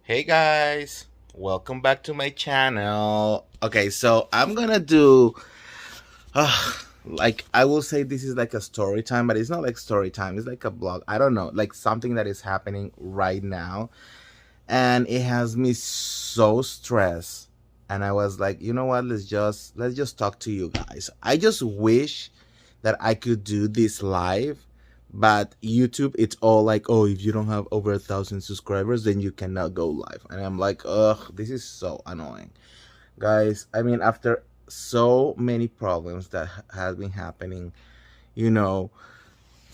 Hey guys, welcome back to my channel. Okay, so I'm gonna do, like, I will say this is like a story time, but it's not like story time, it's like a blog. I don't know, like something that is happening right now, and it has me so stressed. And I was like, you know what, let's just talk to you guys. I just wish that I could do this live, but YouTube, it's all like, oh, if you don't have over 1,000 subscribers, then you cannot go live. And I'm like, ugh, this is so annoying, guys. I mean, after so many problems that has been happening, you know,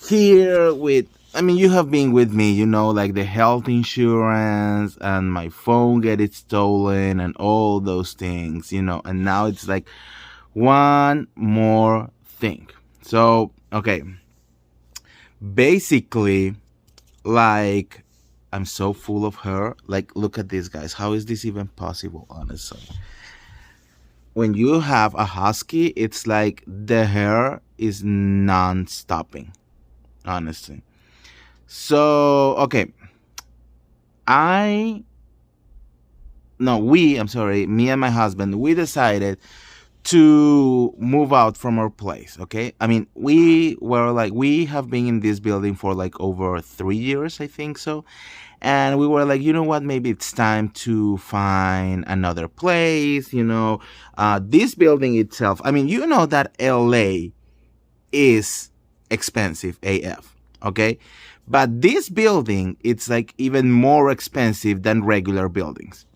here with, I mean, you have been with me, like the health insurance and my phone get it stolen and all those things, and now it's like one more thing. So, okay, basically, like, I'm so full of hair. Like, look at this, guys. How is this even possible, honestly? When you have a husky, it's like the hair is non-stopping, honestly. So, okay, I no, I'm sorry, me and my husband, we decided to move out from our place. Okay, I mean, we have been in this building for like over 3 years, I think so. And we were like, you know what, maybe it's time to find another place. This building itself, I mean, you know that LA is expensive AF. Okay, but this building, it's like even more expensive than regular buildings.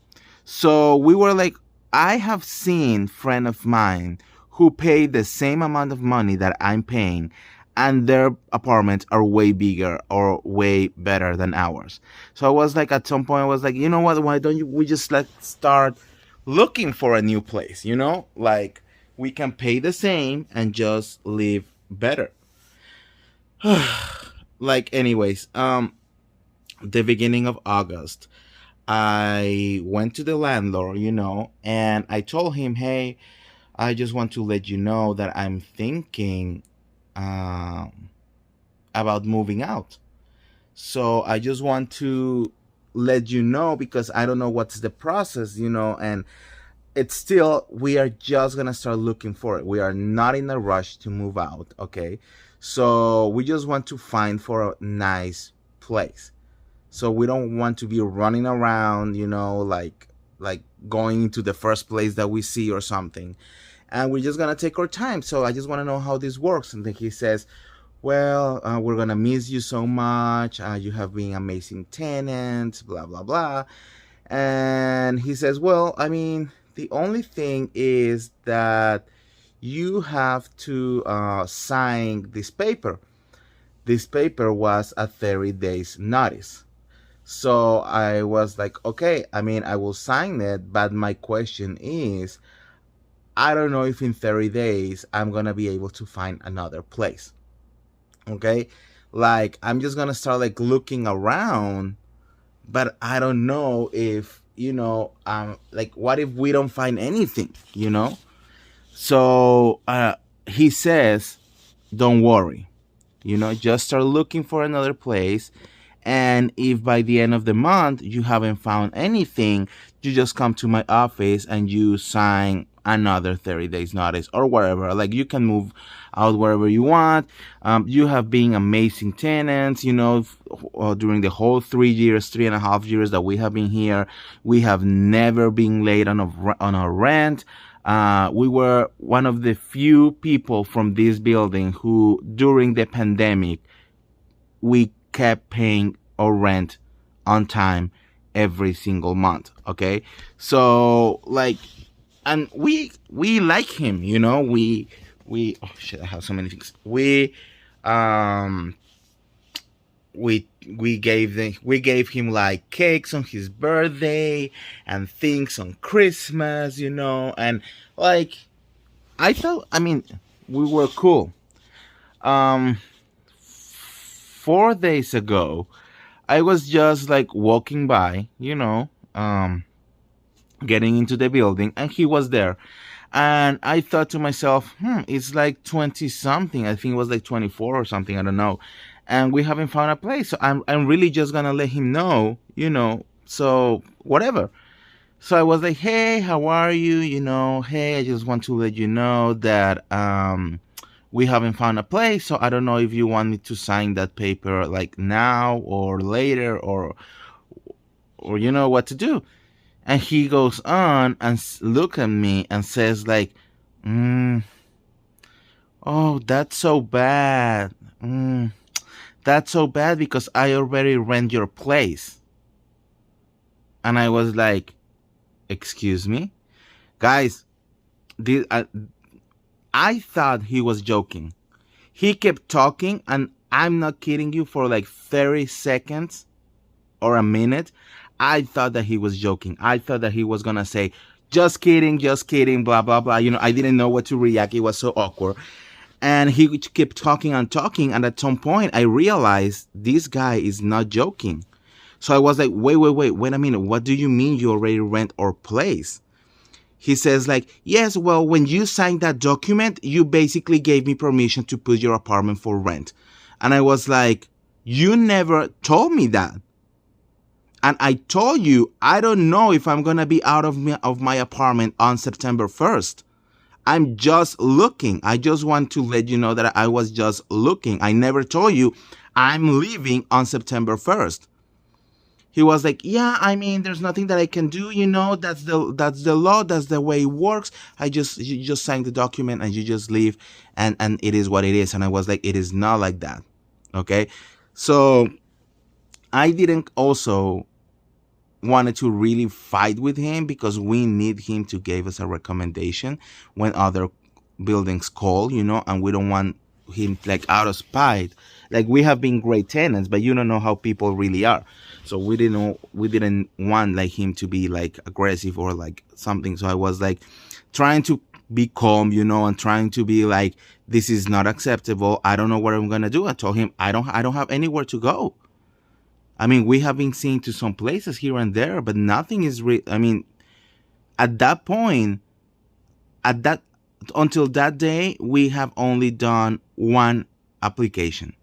So we were like, I have seen friend of mine who pay the same amount of money that I'm paying, and their apartments are way bigger or way better than ours. So I was like, at some point, I was like, you know what? Why don't we just like start looking for a new place? Like, we can pay the same and just live better. Like, anyways, the beginning of August, I went to the landlord, and I told him, hey, I just want to let you know that I'm thinking um, about moving out. So I just want to let you know, because I don't know what's the process, and it's still, we are just going to start looking for it. We are not in a rush to move out, okay? So we just want to find for a nice place. So we don't want to be running around, like going to the first place that we see or something. And we're just gonna take our time. So I just want to know how this works. And then he says, well, we're gonna miss you so much. You have been amazing tenants, blah blah blah. And he says, well, I mean, the only thing is that you have to sign this paper. This paper was a 30 days notice. So I was like, okay, I mean, I will sign it, but my question is, I don't know if in 30 days I'm going to be able to find another place. Okay? Like, I'm just going to start like looking around, but I don't know if, like, what if we don't find anything? So he says, don't worry, just start looking for another place. And if by the end of the month you haven't found anything, you just come to my office and you sign another 30 days notice or wherever. Like, you can move out wherever you want. You have been amazing tenants, during the whole 3 years, 3.5 years that we have been here. We have never been late on our rent. We were one of the few people from this building who, during the pandemic, we kept paying our rent on time every single month. Okay, so like, and we like him, we oh shit, I have so many things. Um we gave him like cakes on his birthday and things on Christmas, and like, I thought, I mean, we were cool. um 4 days ago, I was just like walking by, getting into the building, and he was there. And I thought to myself, it's like 20 something. I think it was like 24 or something. I don't know. And we haven't found a place. So I'm really just going to let him know, So whatever. So I was like, hey, how are you? Hey, I just want to let you know that we haven't found a place. So I don't know if you want me to sign that paper like now or later, or you know what to do. And he goes on and look at me and says like, mm, oh, that's so bad. That's so bad because I already rent your place. And I was like, excuse me? Guys, I thought he was joking. He kept talking, and I'm not kidding you, for like 30 seconds or a minute. I thought that he was joking. I thought that he was going to say, just kidding, blah, blah, blah. I didn't know what to react. It was so awkward. And he kept talking and talking. And at some point, I realized this guy is not joking. So I was like, wait a minute. What do you mean you already rent our place? He says like, yes, well, when you signed that document, you basically gave me permission to put your apartment for rent. And I was like, you never told me that. And I told you, I don't know if I'm going to be out of my apartment on September 1st. I'm just looking. I just want to let you know that I was just looking. I never told you I'm leaving on September 1st. He was like, yeah, I mean, there's nothing that I can do. That's the law. That's the way it works. You just sign the document and you just leave, and it is what it is. And I was like, it is not like that. Okay. So I didn't also wanted to really fight with him because we need him to give us a recommendation when other buildings call, and we don't want him like out of spite. Like, we have been great tenants, but you don't know how people really are. So we didn't want like him to be like aggressive or like something. So I was like trying to be calm, and trying to be like, this is not acceptable. I don't know what I'm gonna do. I told him I don't have anywhere to go. I mean, we have been seen to some places here and there, but nothing is I mean, at that point, until that day, we have only done one application,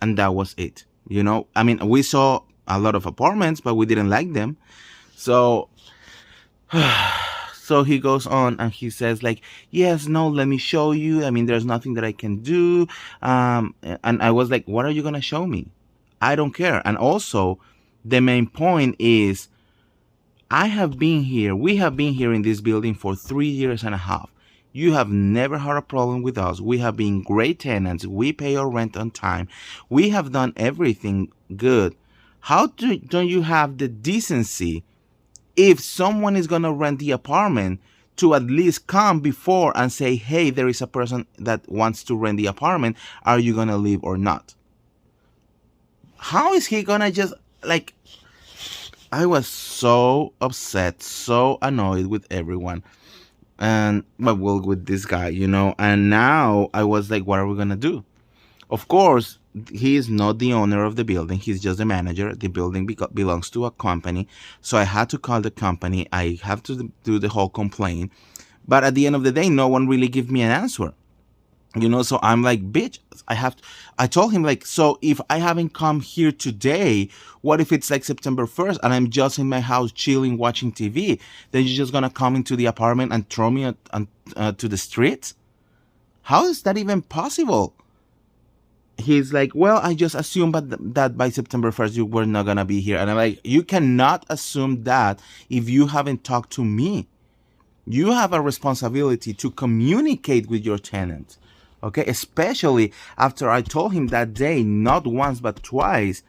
and that was it. I mean, we saw a lot of apartments, but we didn't like them. So, so he goes on and he says like, yes, no, let me show you. I mean, there's nothing that I can do. And I was like, what are you going to show me? I don't care. And also, the main point is, we have been here in this building for 3 years and a half. You have never had a problem with us. We have been great tenants. We pay our rent on time. We have done everything good. How don't you have the decency, if someone is going to rent the apartment, to at least come before and say, hey, there is a person that wants to rent the apartment. Are you going to leave or not? How is he going to just like... I was so upset, so annoyed with everyone. With this guy, and now I was like, what are we gonna do? Of course, he is not the owner of the building. He's just the manager. The building belongs to a company. So I had to call the company. I have to do the whole complaint. But at the end of the day, no one really gave me an answer. So I'm like, bitch, I told him like, so if I haven't come here today, what if it's like September 1st and I'm just in my house chilling, watching TV? Then you're just going to come into the apartment and throw me to the streets? How is that even possible? He's like, well, I just assumed that by September 1st, you were not going to be here. And I'm like, you cannot assume that if you haven't talked to me. You have a responsibility to communicate with your tenants. Okay, especially after I told him that day, not once but twice,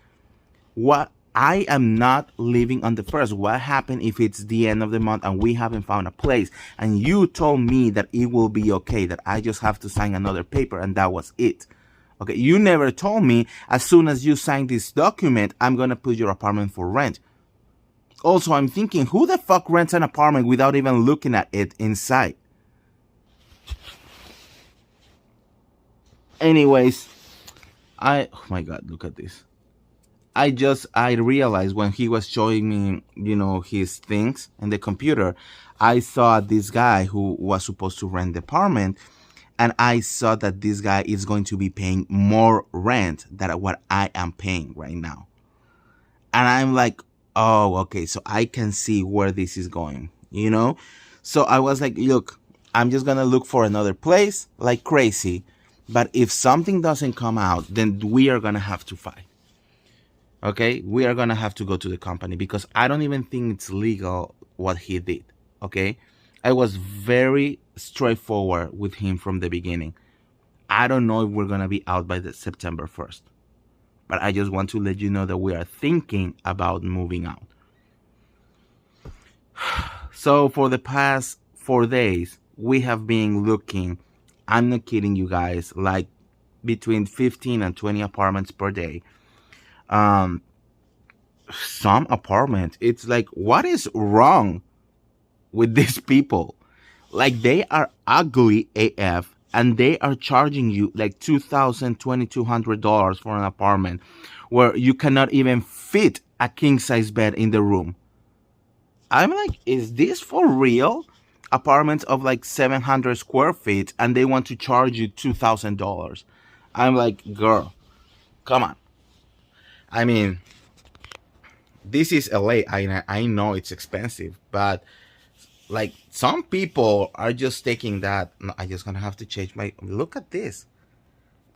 what I am not leaving on the 1st. What happened if it's the end of the month and we haven't found a place? And you told me that it will be okay, that I just have to sign another paper, and that was it. Okay, you never told me as soon as you sign this document, I'm gonna put your apartment for rent. Also, I'm thinking, who the fuck rents an apartment without even looking at it inside? Anyways, oh my God, look at this. I realized when he was showing me, his things in the computer, I saw this guy who was supposed to rent the apartment, and I saw that this guy is going to be paying more rent than what I am paying right now. And I'm like, oh, okay, so I can see where this is going, you know? So I was like, look, I'm just gonna look for another place like crazy. But if something doesn't come out, then we are gonna have to fight. Okay? We are gonna have to go to the company because I don't even think it's legal what he did. Okay? I was very straightforward with him from the beginning. I don't know if we're gonna be out by the September 1st. But I just want to let you know that we are thinking about moving out. So for the past 4 days, we have been looking, I'm not kidding you guys, like between 15 and 20 apartments per day. Um, some apartments, it's like, what is wrong with these people? Like, they are ugly AF and they are charging you like $2,000, $2,200 for an apartment where you cannot even fit a king size bed in the room. I'm like, is this for real? Apartments of like 700 square feet and they want to charge you $2,000. I'm like, girl, come on. I mean, this is LA. I know it's expensive, but like some people are just taking that. No, I just gonna have to change my. Look at this.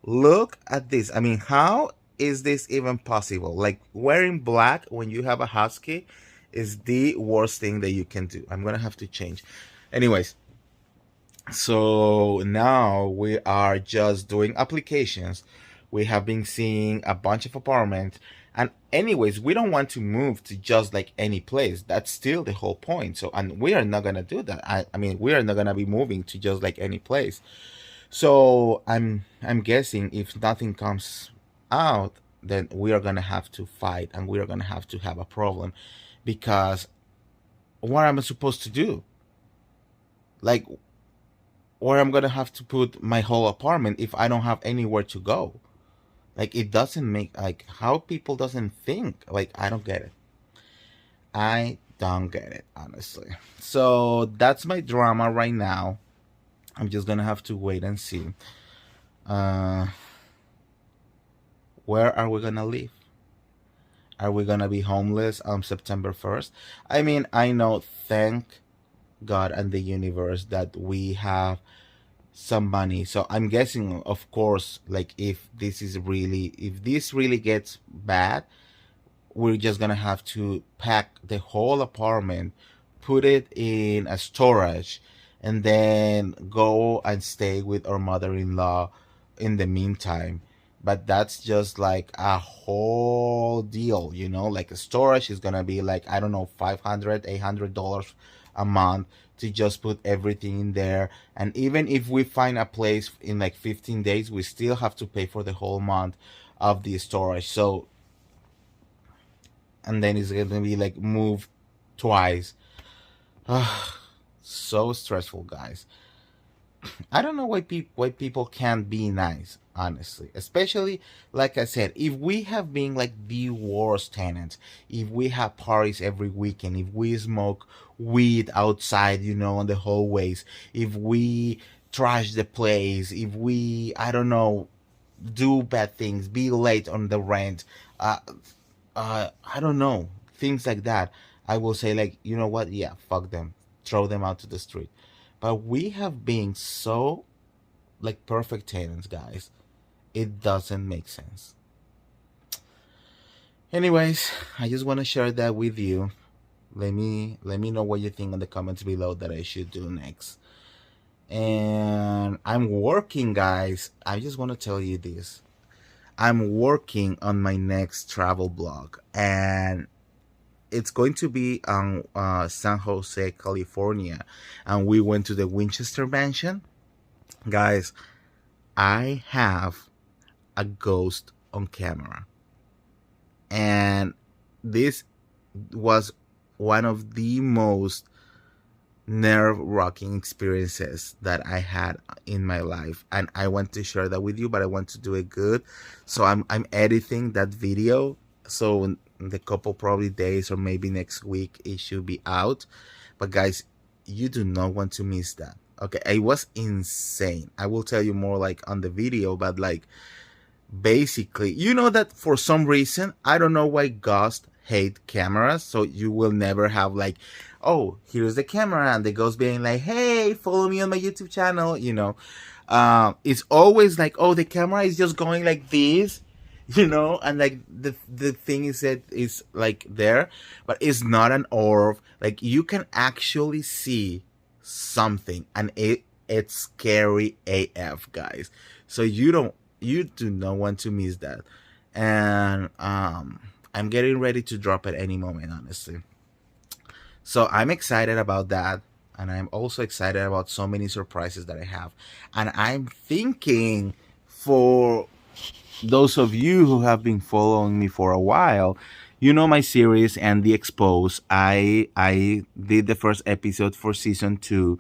Look at this. I mean, how is this even possible? Like wearing black when you have a husky is the worst thing that you can do. I'm gonna have to change. Anyways, so now we are just doing applications. We have been seeing a bunch of apartments. And anyways, we don't want to move to just like any place. That's still the whole point. So, and we are not gonna do that. I mean, we are not gonna be moving to just like any place. So I'm guessing if nothing comes out, then we are gonna have to fight and we are gonna have to have a problem because what am I supposed to do? Like, where I'm gonna have to put my whole apartment if I don't have anywhere to go? Like, it doesn't make like how people doesn't think. Like, I don't get it. I don't get it, honestly. So that's my drama right now. I'm just gonna have to wait and see. Uh, where are we gonna live? Are we gonna be homeless on September 1st? I mean, I know, thank God and the universe that we have some money. So I'm guessing, of course, like if this really gets bad, we're just gonna have to pack the whole apartment, put it in a storage, and then go and stay with our mother-in-law in the meantime. But that's just like a whole deal, you know, like a storage is gonna be like, I don't know, $500, $800 a month to just put everything in there. And even if we find a place in like 15 days, we still have to pay for the whole month of the storage. So, and then it's gonna be like moved twice. So stressful, guys. I don't know why people can't be nice, honestly. Especially, like I said, if we have been like the worst tenants, if we have parties every weekend, if we smoke weed outside, you know, on the hallways, if we trash the place, if we, I don't know, do bad things, be late on the rent, I don't know, things like that, I will say like, you know what? Yeah, fuck them, throw them out to the street. But we have been so like perfect tenants, guys. It doesn't make sense. Anyways, I just want to share that with you. Let me know what you think in the comments below that I should do next. And I'm working, guys. I just want to tell you this. I'm working on my next travel blog, and it's going to be on San Jose, California, and we went to the Winchester Mansion. Guys, I have a ghost on camera, and this was one of the most nerve-wracking experiences that I had in my life, and I want to share that with you, but I want to do it good. So I'm editing that video, so in the couple probably days or maybe next week it should be out. But guys, you do not want to miss that. Okay, it was insane. I will tell you more like on the video, but like basically, you know that for some reason, I don't know why ghosts hate cameras, so you will never have like, oh, here's the camera and the ghost being like, hey, follow me on my YouTube channel, you know. It's always like, oh, the camera is just going like this, you know, and like the thing is that is like there, but it's not an orb. Like you can actually see something, and it's scary AF, guys. So you do not want to miss that. And I'm getting ready to drop at any moment, honestly. So I'm excited about that. And I'm also excited about so many surprises that I have. And I'm thinking, for those of you who have been following me for a while, you know my series and the expose. I did the first episode for season 2,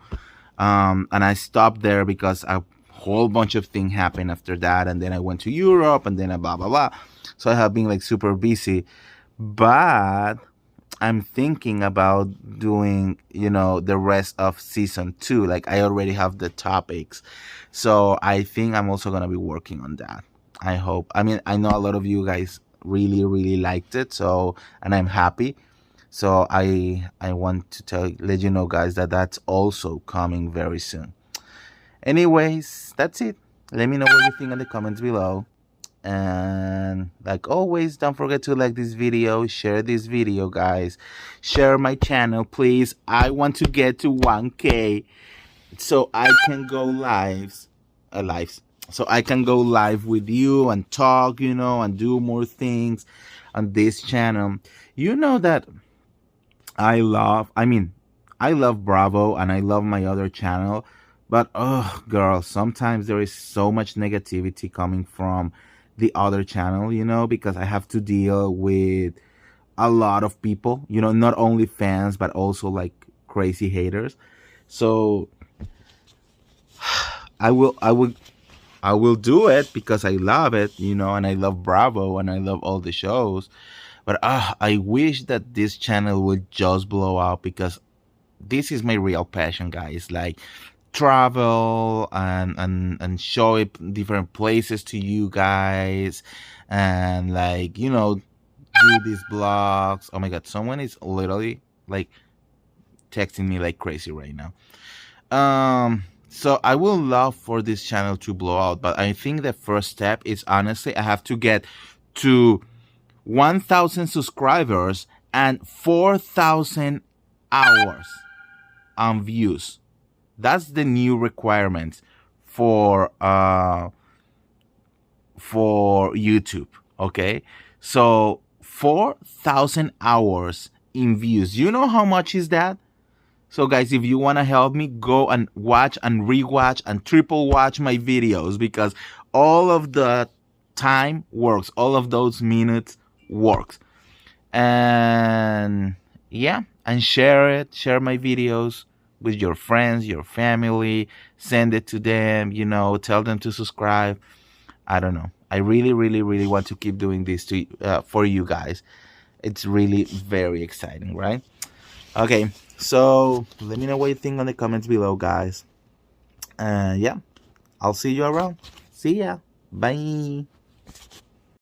and I stopped there because a whole bunch of things happened after that, and then I went to Europe, and then blah blah blah. So I have been like super busy, but I'm thinking about doing, the rest of season 2. Like I already have the topics. So I think I'm also going to be working on that. I hope. I mean, I know a lot of you guys really, really liked it. So, and I'm happy. So I want to let you know, guys, that that's also coming very soon. Anyways, that's it. Let me know what you think in the comments below. And like always, don't forget to like this video, share this video, guys, share my channel, please. I want to get to 1K so I can go live, so I can go live with you and talk, and do more things on this channel. You know that I love Bravo and I love my other channel, but oh girl, sometimes there is so much negativity coming from the other channel, because I have to deal with a lot of people, not only fans but also like crazy haters. So I will do it because I love it, and I love Bravo and I love all the shows. But I wish that this channel would just blow up, because this is my real passion, guys. Like travel and show it different places to you guys, and like, do these blogs. Oh my god, someone is literally like texting me like crazy right now. So I would love for this channel to blow out, but I think the first step is, honestly, I have to get to 1,000 subscribers and 4,000 hours on views. That's the new requirement for YouTube. Okay, so 4,000 hours in views. You know how much is that? So guys, if you want to help me, go and watch and rewatch and triple watch my videos, because all of the time works. All of those minutes works. And yeah, and share my videos with your friends, your family. Send it to them, tell them to subscribe. I don't know. I really, really, really want to keep doing this for you guys. It's really very exciting, right? Okay, so let me know what you think in the comments below, guys. Yeah, I'll see you around. See ya. Bye.